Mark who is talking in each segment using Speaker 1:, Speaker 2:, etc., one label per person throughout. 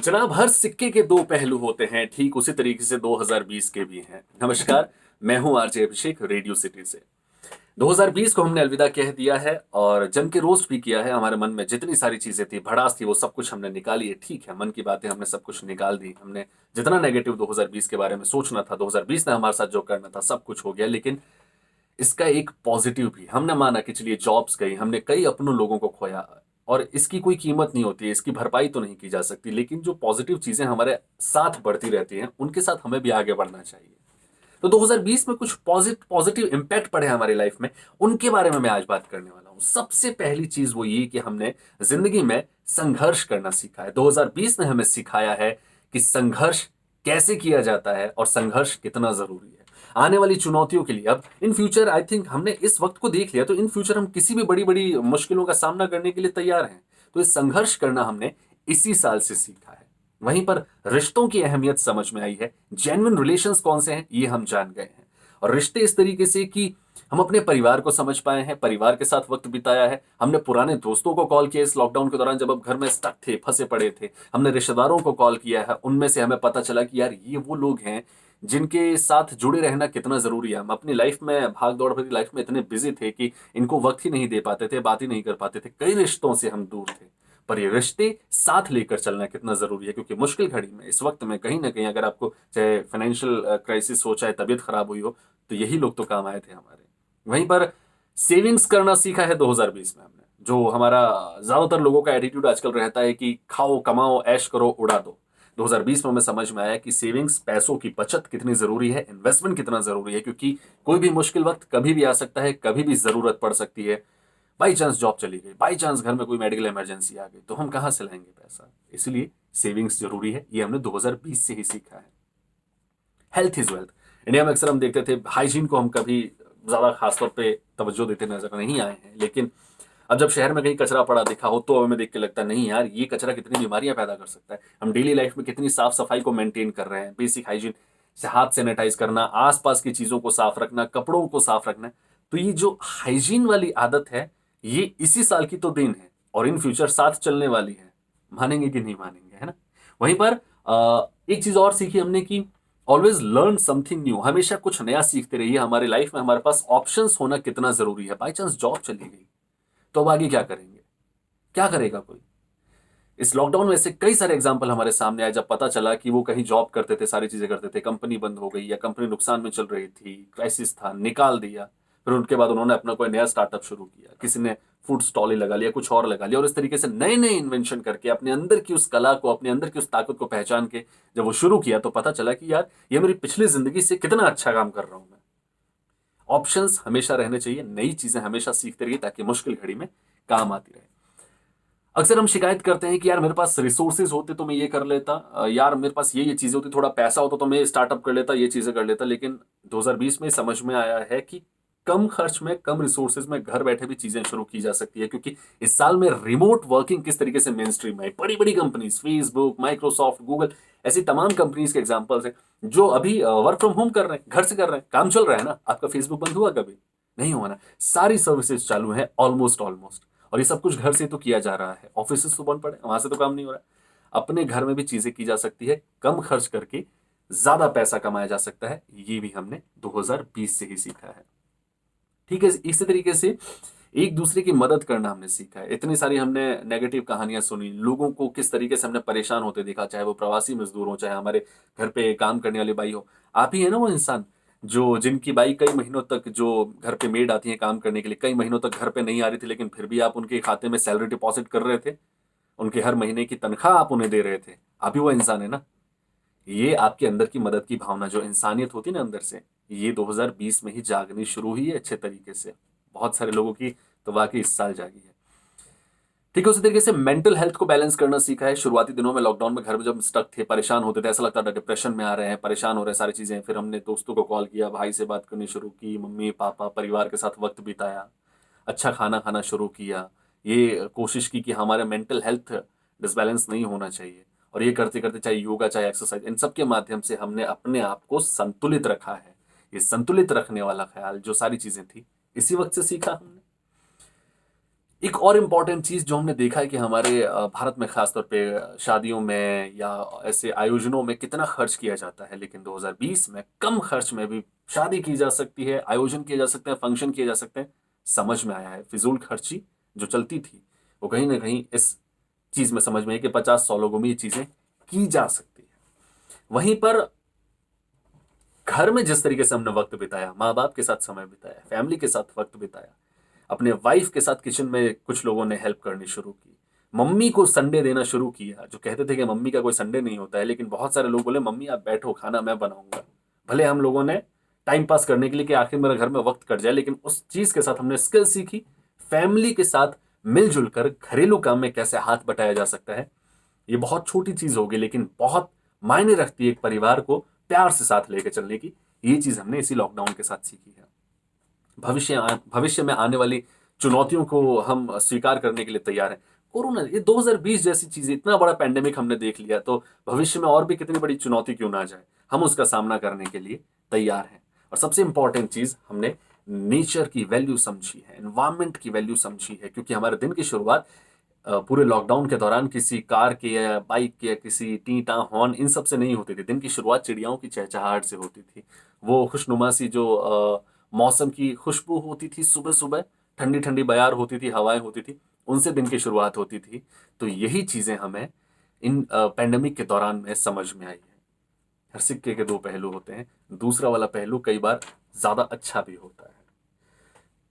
Speaker 1: जनाब, हर सिक्के के दो पहलू होते हैं, ठीक उसी तरीके से 2020 के भी हैं। नमस्कार, मैं हूं आरजे अभिषेक, रेडियो सिटी से। 2020 को हमने अलविदा कह दिया है और जम के रोस्ट भी किया है। हमारे मन में जितनी सारी चीजें थी, भड़ास थी, वो सब कुछ हमने निकाली है। ठीक है, मन की बातें हमने सब कुछ निकाल दी। हमने जितना नेगेटिव 2020 के बारे में सोचना था, 2020 ने हमारे साथ जो करना था, सब कुछ हो गया। लेकिन इसका एक पॉजिटिव भी हमने माना कि चलिए जॉब्स गई, हमने कई अपनों लोगों को खोया और इसकी कोई कीमत नहीं होती है, इसकी भरपाई तो नहीं की जा सकती। लेकिन जो पॉजिटिव चीजें हमारे साथ बढ़ती रहती हैं, उनके साथ हमें भी आगे बढ़ना चाहिए। तो 2020 में कुछ पॉजिटिव इंपैक्ट पड़े हमारी लाइफ में, उनके बारे में मैं आज बात करने वाला हूं। सबसे पहली चीज वो ये कि हमने जिंदगी में संघर्ष करना सीखा है। 2020 ने हमें सिखाया है कि संघर्ष कैसे किया जाता है और संघर्ष कितना जरूरी है आने वाली चुनौतियों के लिए। अब इन फ्यूचर आई थिंक हमने इस वक्त को देख लिया, तो इन फ्यूचर हम किसी भी बड़ी बड़ी मुश्किलों का सामना करने के लिए तैयार हैं। तो इस संघर्ष करना हमने इसी साल से सीखा है। वहीं पर रिश्तों की अहमियत समझ में आई है। जेन्युइन रिलेशंस कौन से हैं, ये हम जान गए हैं। और रिश्ते इस तरीके से कि हम अपने परिवार को समझ पाए हैं, परिवार के साथ वक्त बिताया है। हमने पुराने दोस्तों को कॉल किया इस लॉकडाउन के दौरान, जब अब घर में स्टक थे, फंसे पड़े थे। हमने रिश्तेदारों को कॉल किया है, उनमें से हमें पता चला कि यार ये वो लोग हैं जिनके साथ जुड़े रहना कितना जरूरी है। हम अपनी लाइफ में, भाग दौड़ भरी लाइफ में इतने बिजी थे कि इनको वक्त ही नहीं दे पाते थे, बात ही नहीं कर पाते थे। कई रिश्तों से हम दूर थे, पर ये रिश्ते साथ लेकर चलना कितना जरूरी है। क्योंकि मुश्किल घड़ी में, इस वक्त में, कहीं ना कहीं अगर आपको चाहे फाइनेंशियल क्राइसिस हो, चाहे तबीयत खराब हुई हो, तो यही लोग तो काम आए थे हमारे। वहीं पर सेविंग्स करना सीखा है 2020 में हमने। जो हमारा ज्यादातर लोगों का एटीट्यूड आजकल रहता है कि खाओ, कमाओ, ऐश करो, उड़ा दो। 2020 में हमें समझ में आया कि सेविंग्स, पैसों की बचत कितनी जरूरी है, इन्वेस्टमेंट कितना जरूरी है। क्योंकि कोई भी मुश्किल वक्त कभी भी आ सकता है, कभी भी जरूरत पड़ सकती है। बाई चांस जॉब चली गई, बाई चांस घर में कोई मेडिकल इमरजेंसी आ गई, तो हम कहां से लाएंगे पैसा। इसलिए सेविंग्स जरूरी है, ये हमने 2020 से ही सीखा है। Health is wealth. इंडिया में अक्सर हम देखते थे, हाइजीन को हम कभी ज्यादा खासतौर पे तवज्जो देते नजर नहीं आए हैं। लेकिन अब जब शहर में कहीं कचरा पड़ा दिखा हो, तो हमें देख के लगता है नहीं यार, ये कचरा कितनी बीमारियां पैदा कर सकता है। हम डेली लाइफ में कितनी साफ सफाई को मेंटेन कर रहे हैं, बेसिक हाइजीन से हाथ सैनिटाइज करना, आसपास की चीजों को साफ रखना, कपड़ों को साफ रखना। तो ये जो हाइजीन वाली आदत है, ये इसी साल की तो देन है और इन फ्यूचर साथ चलने वाली है। मानेंगे कि नहीं मानेंगे, है ना। वहीं पर एक चीज और सीखी हमने कि ऑलवेज लर्न समथिंग न्यू। हमेशा कुछ नया सीखते रहिए। हमारी लाइफ में हमारे पास ऑप्शंस होना कितना जरूरी है। बाई चांस जॉब चली गई, तो अब आगे क्या करेंगे, क्या करेगा कोई। इस लॉकडाउन में से कई सारे एग्जांपल हमारे सामने आए, जब पता चला कि वो कहीं जॉब करते थे, सारी चीजें करते थे, कंपनी बंद हो गई या कंपनी नुकसान में चल रही थी, क्राइसिस था, निकाल दिया। फिर उनके बाद उन्होंने अपना कोई नया स्टार्टअप शुरू किया, किसी ने फूड स्टॉल ही लगा लिया, कुछ और लगा लिया। और इस तरीके से नए नए इन्वेंशन करके अपने अंदर की उस कला को, अपने अंदर की उस ताकत को पहचान के जब वो शुरू किया, तो पता चला कि यार ये मेरी पिछली जिंदगी से कितना अच्छा काम कर रहा हूं मैं। ऑप्शंस हमेशा रहने चाहिए, नई चीजें हमेशा सीखते रहिए, ताकि मुश्किल घड़ी में काम आती रहे। अक्सर हम शिकायत करते हैं कि यार मेरे पास रिसोर्सेज होते तो मैं ये कर लेता, यार मेरे पास ये चीजें होती, थोड़ा पैसा होता तो मैं स्टार्टअप कर लेता, ये चीजें कर लेता। लेकिन 2020 में समझ में आया है कि कम खर्च में, कम रिसोर्सेज में घर बैठे भी चीजें शुरू की जा सकती है। क्योंकि इस साल में रिमोट वर्किंग किस तरीके से मेन स्ट्रीम में, बड़ी बड़ी कंपनीज, फेसबुक, माइक्रोसॉफ्ट, गूगल, ऐसी तमाम कंपनीज के एग्जांपल्स हैं जो अभी वर्क फ्रॉम होम कर रहे हैं, घर से कर रहे हैं, काम चल रहा है ना। आपका फेसबुक बंद हुआ कभी? नहीं हुआ ना। सारी सर्विसेज चालू है, ऑलमोस्ट ऑलमोस्ट। और ये सब कुछ घर से तो किया जा रहा है, ऑफिस तो बंद पड़े, वहां से तो काम नहीं हो रहा है। अपने घर में भी चीजें की जा सकती है, कम खर्च करके ज्यादा पैसा कमाया जा सकता है। ये भी हमने 2020 से ही सीखा है। ठीक है, इसी तरीके से एक दूसरे की मदद करना हमने सीखा है। इतनी सारी हमने नेगेटिव कहानियां सुनी, लोगों को किस तरीके से हमने परेशान होते देखा, चाहे वो प्रवासी मजदूर हो, चाहे हमारे घर पे काम करने वाली बाई हो। आप ही है ना वो इंसान जो, जिनकी बाई कई महीनों तक, जो घर पे मेड आती है काम करने के लिए, कई महीनों तक घर पे नहीं आ रही थी, लेकिन फिर भी आप उनके खाते में सैलरी डिपॉजिट कर रहे थे, उनके हर महीने की तनख्वाह आप उन्हें दे रहे थे। आप ही वो इंसान है ना। ये आपके अंदर की मदद की भावना, जो इंसानियत होती है ना अंदर से, ये 2020 में ही जागनी शुरू हुई है अच्छे तरीके से। बहुत सारे लोगों की तो वाकई इस साल जागी है। ठीक है, उसी तरीके से मेंटल हेल्थ को बैलेंस करना सीखा है। शुरुआती दिनों में लॉकडाउन में घर में जब स्टक थे, परेशान होते थे, ऐसा लगता था डिप्रेशन में आ रहे हैं, परेशान हो रहे हैं, सारी चीजें। फिर हमने दोस्तों को कॉल किया, भाई से बात करनी शुरू की, मम्मी पापा परिवार के साथ वक्त बिताया, अच्छा खाना खाना शुरू किया। ये कोशिश की कि हमारे मेंटल हेल्थ डिसबैलेंस नहीं होना चाहिए। और ये करते करते, चाहे योगा, चाहे एक्सरसाइज, इन सब के माध्यम से हमने अपने आप को संतुलित रखा है। ये संतुलित रखने वाला ख्याल, जो सारी चीजें थी, इसी वक्त से सीखा हमने। एक और इम्पॉर्टेंट चीज जो हमने देखा है कि हमारे भारत में खासतौर पे शादियों में या ऐसे आयोजनों में कितना खर्च किया जाता है, लेकिन 2020 में कम खर्च में भी शादी की जा सकती है, आयोजन किए जा सकते हैं, फंक्शन किए जा सकते हैं। समझ में आया है फिजूल खर्ची जो चलती थी वो कहीं ना कहीं इस चीज में समझ में है कि 50-100 लोगों में ये चीजें की जा सकती है। वहीं पर घर में जिस तरीके से हमने वक्त बिताया, माँ बाप के साथ समय बिताया, फैमिली के साथ वक्त बिताया, अपने वाइफ के साथ किचन में कुछ लोगों ने हेल्प करनी शुरू की, मम्मी को संडे देना शुरू किया। जो कहते थे कि मम्मी का कोई संडे नहीं होता है, लेकिन बहुत सारे लोग बोले मम्मी आप बैठो, खाना मैं बनाऊंगा। भले हम लोगों ने टाइम पास करने के लिए कि आखिर मेरे घर में वक्त कट जाए, लेकिन उस चीज के साथ हमने स्किल सीखी। फैमिली के साथ मिलजुल कर घरेलू काम में कैसे हाथ बटाया जा सकता है। ये बहुत छोटी चीज होगी लेकिन बहुत मायने रखती है एक परिवार को प्यार से साथ लेकर चलने की। ये चीज हमने इसी लॉकडाउन के साथ सीखी है। भविष्य में आने वाली चुनौतियों को हम स्वीकार करने के लिए तैयार हैं। कोरोना, ये 2020 जैसी चीज, इतना बड़ा पैंडेमिक हमने देख लिया, तो भविष्य में और भी कितनी बड़ी चुनौती क्यों ना आ जाए, हम उसका सामना करने के लिए तैयार हैं। और सबसे इंपॉर्टेंट चीज, हमने नेचर की वैल्यू समझी है, एनवायरमेंट की वैल्यू समझी है, क्योंकि हमारे दिन की शुरुआत पूरे लॉकडाउन के दौरान किसी कार के या बाइक के या किसी टी टा हॉर्न इन सब से नहीं होती थी। दिन की शुरुआत चिड़ियाओं की चहचहाहट से होती थी। वो खुशनुमा सी जो मौसम की खुशबू होती थी, सुबह सुबह ठंडी ठंडी बयार होती थी, हवाएं होती थी, उनसे दिन की शुरुआत होती थी। तो यही चीजें हमें इन पेंडेमिक के दौरान में समझ में आई है। हर सिक्के के दो पहलू होते हैं, दूसरा वाला पहलू कई बार ज्यादा अच्छा भी होता है।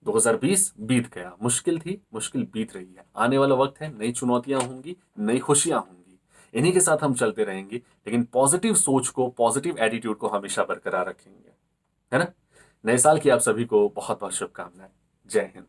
Speaker 1: 2020 बीत गया, मुश्किल थी, मुश्किल बीत रही है। आने वाला वक्त है, नई चुनौतियां होंगी, नई खुशियां होंगी। इन्हीं के साथ हम चलते रहेंगे, लेकिन पॉजिटिव सोच को, पॉजिटिव एटीट्यूड को हमेशा बरकरार रखेंगे, है ना। नए साल की आप सभी को बहुत बहुत शुभकामनाएं। जय हिंद।